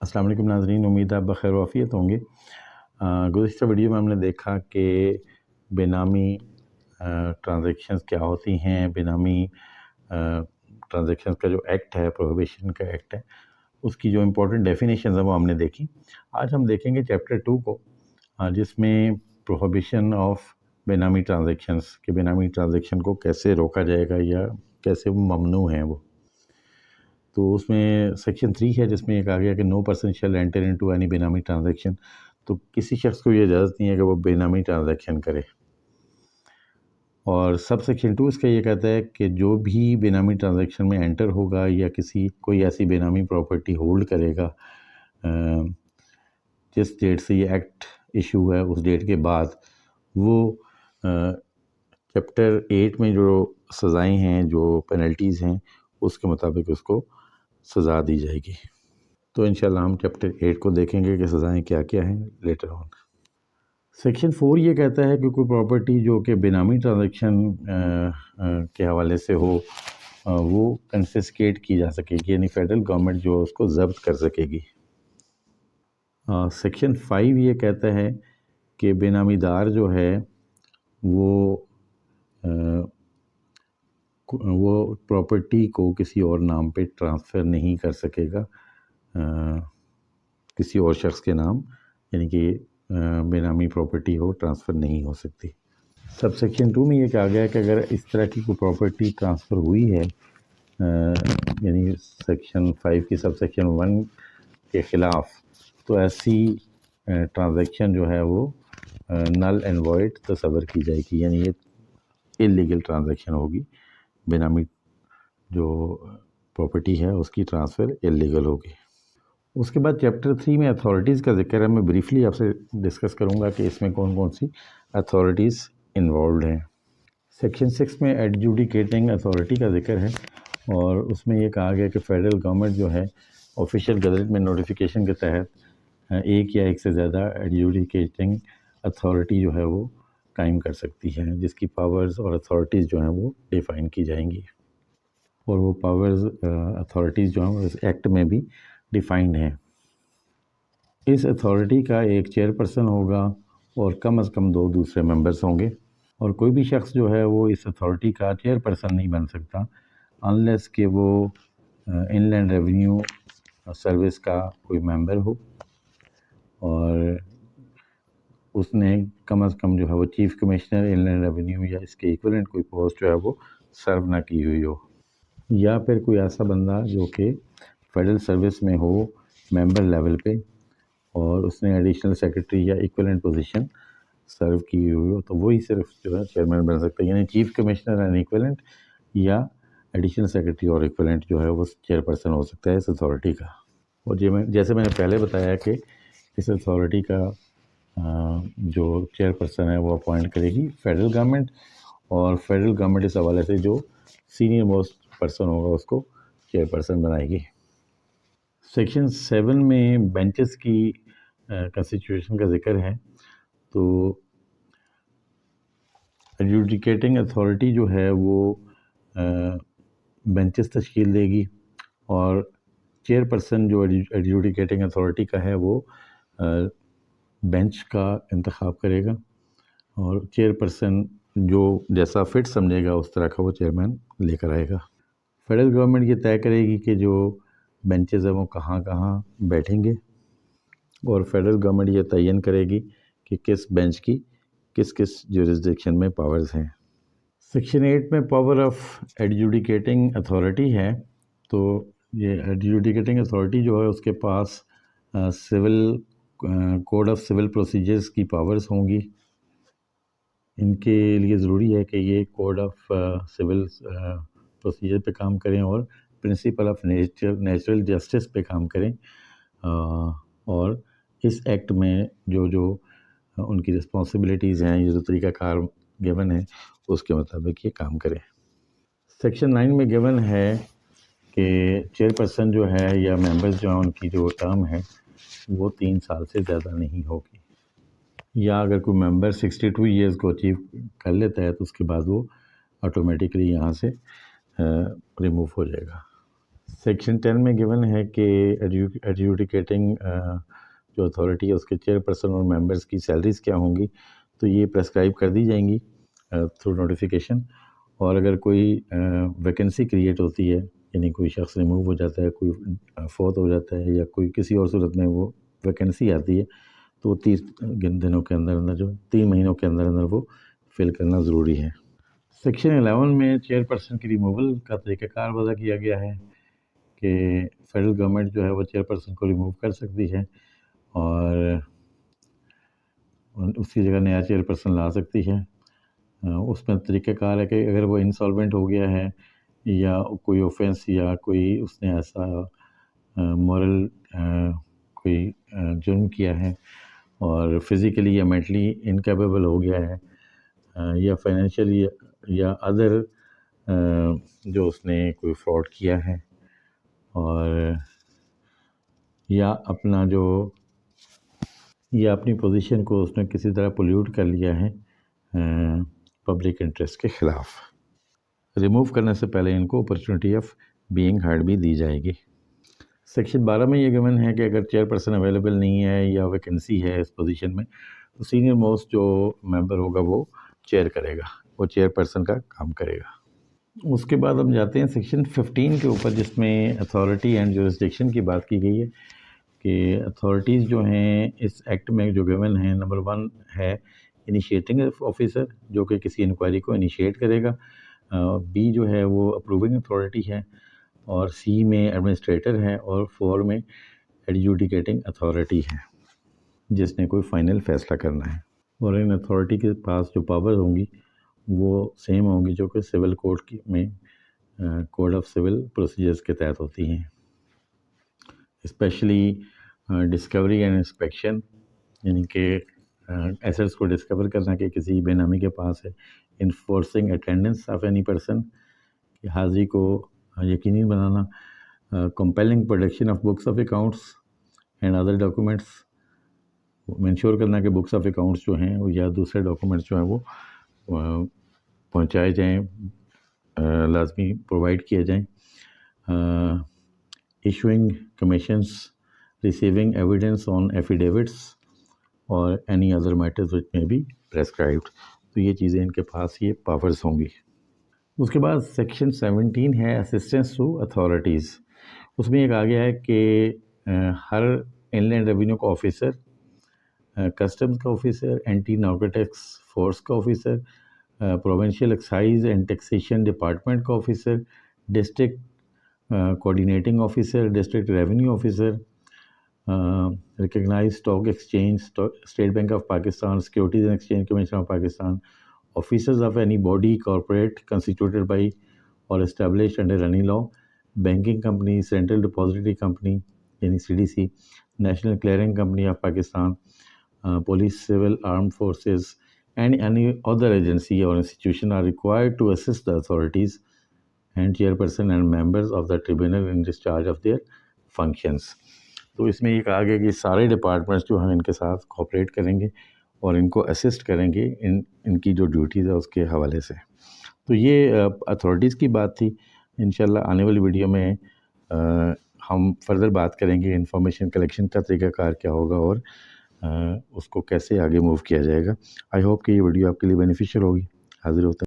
السلام علیکم ناظرین، امید ہے آپ بخیر و عافیت ہوں گے۔ گزشتہ ویڈیو میں ہم نے دیکھا کہ بے نامی ٹرانزیکشنز کیا ہوتی ہیں، بے نامی ٹرانزیکشنز کا جو ایکٹ ہے، پروہیبیشن کا ایکٹ ہے، اس کی جو امپورٹنٹ ڈیفینیشنز ہیں وہ ہم نے دیکھی۔ آج ہم دیکھیں گے چیپٹر 2 کو، جس میں پروہیبیشن آف بے نامی ٹرانزیکشنز، کہ بے نامی ٹرانزیکشن کو کیسے روکا جائے گا یا کیسے وہ ممنوع ہیں وہ۔ تو اس میں سیکشن 3 ہے، جس میں یہ کہا گیا کہ no person shall enter into any benami transaction, تو کسی شخص کو یہ اجازت نہیں ہے کہ وہ بے نامی ٹرانزیکشن کرے۔ اور سب سیکشن 2 اس کا یہ کہتا ہے کہ جو بھی بے نامی ٹرانزیکشن میں انٹر ہوگا یا کوئی ایسی بے نامی پراپرٹی ہولڈ کرے گا جس ڈیٹ سے یہ ایکٹ ایشو ہے اس ڈیٹ کے بعد، وہ چیپٹر 8 میں جو سزائیں ہیں، جو پینلٹیز ہیں، اس کے مطابق اس کو سزا دی جائے گی۔ تو انشاءاللہ ہم چیپٹر 8 کو دیکھیں گے کہ سزائیں کیا کیا ہیں لیٹر آن۔ سیکشن 4 یہ کہتا ہے کہ کوئی پراپرٹی جو کہ بے نامی ٹرانزیکشن کے حوالے سے ہو، وہ کنفسکیٹ کی جا سکے گی، یعنی فیڈرل گورنمنٹ جو اس کو ضبط کر سکے گی۔ سیکشن 5 یہ کہتا ہے کہ بے نامی دار جو ہے وہ پراپرٹی کو کسی اور نام پہ ٹرانسفر نہیں کر سکے گا، کسی اور شخص کے نام، یعنی کہ بے نامی پراپرٹی ہو ٹرانسفر نہیں ہو سکتی۔ سب سیکشن 2 میں یہ کہا گیا کہ اگر اس طرح کی کوئی پراپرٹی ٹرانسفر ہوئی ہے، یعنی سیکشن 5 کی سب سیکشن 1 کے خلاف، تو ایسی ٹرانزیکشن جو ہے وہ نل اینڈ وائڈ تصور کی جائے گی، یعنی یہ اللیگل ٹرانزیکشن ہوگی، بے نامی جو پراپرٹی ہے اس کی ٹرانسفر اللیگل ہوگی۔ اس کے بعد چیپٹر 3 میں اتھارٹیز کا ذکر ہے۔ میں بریفلی آپ سے ڈسکس کروں گا کہ اس میں کون کون سی اتھارٹیز انوالوڈ ہیں۔ سیکشن 6 میں ایڈجوڈیکیٹنگ اتھارٹی کا ذکر ہے، اور اس میں یہ کہا گیا کہ فیڈرل گورنمنٹ جو ہے آفیشیل گزٹ میں نوٹیفیکیشن کے تحت ایک یا ایک سے زیادہ ایڈجوڈیکیٹنگ اتھارٹی جو ہے وہ قائم کر سکتی ہے، جس کی پاورز اور اتھارٹیز جو ہیں وہ ڈیفائن کی جائیں گی، اور وہ پاورز اتھارٹیز جو ہیں اس ایکٹ میں بھی ڈیفائنڈ ہیں۔ اس اتھارٹی کا ایک چیئر پرسن ہوگا اور کم از کم 2 دوسرے ممبرس ہوں گے، اور کوئی بھی شخص جو ہے وہ اس اتھارٹی کا چیئر پرسن نہیں بن سکتا انلیس کہ وہ ان لینڈ ریونیو سروس کا کوئی ممبر ہو، اور اس نے کم از کم جو ہے وہ چیف کمشنر ان لینڈ ریونیو یا اس کے ایکولنٹ کوئی پوسٹ جو ہے وہ سرو نہ کی ہوئی ہو، یا پھر کوئی ایسا بندہ جو کہ فیڈرل سروس میں ہو ممبر لیول پہ، اور اس نے ایڈیشنل سیکرٹری یا ایکولنٹ پوزیشن سرو کی ہوئی ہو، تو وہی صرف جو ہے چیئرمین بن سکتا ہے، یعنی چیف کمشنر اینڈ ایکولنٹ یا ایڈیشنل سیکرٹری اور ایکولنٹ جو ہے وہ چیئر پرسن ہو سکتا ہے اس اتھارٹی کا۔ اور جیسے میں نے پہلے بتایا کہ اس اتھارٹی کا جو چیئر پرسن ہے وہ اپوائنٹ کرے گی فیڈرل گورنمنٹ، اور فیڈرل گورنمنٹ اس حوالے سے جو سینئر موسٹ پرسن ہوگا اس کو چیئر پرسن بنائے گی۔ سیکشن 7 میں بینچز کی کنسٹیٹیوشن کا ذکر ہے۔ تو ایڈجوڈیکیٹنگ اتھارٹی جو ہے وہ بینچز تشکیل دے گی، اور چیئر پرسن جو ایڈجوڈیکیٹنگ اتھارٹی کا ہے وہ بینچ کا انتخاب کرے گا، اور چیئر پرسن جو جیسا فٹ سمجھے گا اس طرح کا وہ چیئرمین لے کر آئے گا۔ فیڈرل گورنمنٹ یہ طے کرے گی کہ جو بینچز ہیں وہ کہاں کہاں بیٹھیں گے، اور فیڈرل گورنمنٹ یہ تعین کرے گی کہ کس بینچ کی کس کس جورسڈکشن میں پاورز ہیں۔ سیکشن 8 میں پاور آف ایڈجوڈیکیٹنگ اتھارٹی ہے۔ تو یہ ایڈجوڈیکیٹنگ اتھارٹی جو ہے اس کے پاس civil code of civil procedures کی پاورز ہوں گی۔ ان کے لیے ضروری ہے کہ یہ کوڈ آف سول پروسیجر پہ کام کریں اور پرنسپل آف نیچرل جسٹس پہ کام کریں، اور اس ایکٹ میں جو ان کی رسپانسبلٹیز ہیں، یہ جو طریقہ کار گیون ہے اس کے مطابق یہ کام کریں۔ سیکشن 9 میں گیون ہے کہ چیئر پرسن جو ہے یا ممبرز جو ہیں ان کی جو ٹرم ہے وہ 3 سال سے زیادہ نہیں ہوگی، یا اگر کوئی ممبر 62 ایئرز کو اچیو کر لیتا ہے تو اس کے بعد وہ آٹومیٹکلی یہاں سے ریموو ہو جائے گا۔ سیکشن 10 میں گون ہے کہ ایڈجوڈیکیٹنگ جو اتھارٹی ہے اس کے چیئرپرسن اور ممبرس کی سیلریز کیا ہوں گی، تو یہ پرسکرائب کر دی جائیں گی تھرو نوٹیفیکیشن. اور اگر کوئی ویکنسی کریٹ ہوتی ہے، یعنی کوئی شخص ریموو ہو جاتا ہے، کوئی فوت ہو جاتا ہے، یا کوئی کسی اور صورت میں وہ ویکنسی آتی ہے، تو 30 دنوں کے اندر جو 3 مہینوں کے اندر وہ فل کرنا ضروری ہے. سیکشن 11 میں چیئرپرسن کی ریموول کا طریقہ کار وضع کیا گیا ہے کہ فیڈرل گورنمنٹ جو ہے وہ چیئرپرسن کو ریموو کر سکتی ہے اور اس کی جگہ نیا چیئرپرسن لا سکتی ہے. اس میں طریقہ کار ہے کہ اگر وہ انسالوینٹ ہو گیا ہے یا کوئی اوفینس یا کوئی اس نے ایسا مورل کوئی جرم کیا ہے اور فزیکلی یا مینٹلی انکیپیبل ہو گیا ہے، یا فائنینشیلی یا ادر جو اس نے کوئی فراڈ کیا ہے، اور یا اپنی پوزیشن کو اس نے کسی طرح پولیوٹ کر لیا ہے پبلک انٹرسٹ کے خلاف. ریموو کرنے سے پہلے ان کو اپرچونٹی آف بینگ ہرڈ بھی دی جائے گی. سیکشن 12 میں یہ گون ہے کہ اگر چیئرپرسن اویلیبل نہیں ہے یا ویکنسی ہے اس پوزیشن میں، تو سینئر موسٹ جو ممبر ہوگا وہ چیئر کرے گا، وہ چیئرپرسن کا کام کرے گا. اس کے بعد ہم جاتے ہیں سیکشن 15 کے اوپر، جس میں اتھارٹی اینڈ جورسڈکشن کی بات کی گئی ہے کہ اتھارٹیز جو ہیں اس ایکٹ میں جو گون ہیں، نمبر 1 ہے انیشیٹنگ آفیسر، جو کہ کسی انکوائری کو انیشیٹ کرے گا. بی جو ہے وہ اپروونگ اتھارٹی ہے، اور سی میں ایڈمنسٹریٹر ہے، اور 4 میں ایڈجوڈیکیٹنگ اتھارٹی ہے جس نے کوئی فائنل فیصلہ کرنا ہے. اور ان اتھارٹی کے پاس جو پاور ہوں گی وہ سیم ہوں گی جو کہ سول کوڈ میں کوڈ آف سول پروسیجرز کے تحت ہوتی ہیں. اسپیشلی ڈسکوری اینڈ انسپیکشن، یعنی کہ ایسٹس کو ڈسکور کرنا کہ کسی بے نامی کے پاس ہے. Enforcing attendance of any person, کہ حاضری کو یقینی بنانا. Compelling production of books of accounts and other documents, ensure کرنا کہ بکس آف اکاؤنٹس جو ہیں یا دوسرے ڈاکومنٹس جو ہیں وہ پہنچائے جائیں، لازمی پرووائڈ کیے جائیں. ایشوئنگ کمیشنس، ریسیونگ ایویڈنس آن ایفیڈیوٹس اور اینی ادر میٹرز وچ میں بی پریسکرائبڈ. تو یہ چیزیں ان کے پاس یہ پاورز ہوں گی. اس کے بعد سیکشن 17 ہے اسسٹنس ٹو اتھارٹیز. اس میں ایک آ گیا ہے کہ ہر ان لینڈ ریونیو کا آفیسر، کسٹمز کا آفیسر، اینٹی نارکوٹکس فورس کا officer, provincial excise and taxation department کا officer, district coordinating officer, district revenue officer, recognise stock exchange, State Bank of Pakistan, Securities and Exchange Commission of Pakistan, officers of any body corporate constituted by or established under any law, banking company, Central Depository Company یعنی CDC، National Clearing Company of Pakistan, police, civil armed forces and any other agency or institution are required to assist the authorities and chairperson and members of the tribunal in discharge of their functions. تو اس میں ایک آگے کہ سارے departments جو ہیں ان کے ساتھ کوآپریٹ کریں گے اور ان کو اسسٹ کریں گے ان کی جو ڈیوٹیز ہے اس کے حوالے سے. تو یہ اتھارٹیز کی بات تھی. انشاءاللہ آنے والی ویڈیو میں ہم فردر بات کریں گے انفارمیشن کلیکشن کا طریقہ کار کیا ہوگا اور اس کو کیسے آگے موو کیا جائے گا. آئی ہوپ کہ یہ ویڈیو آپ کے لیے بینیفیشیل ہوگی. حاضر ہوتا ہے.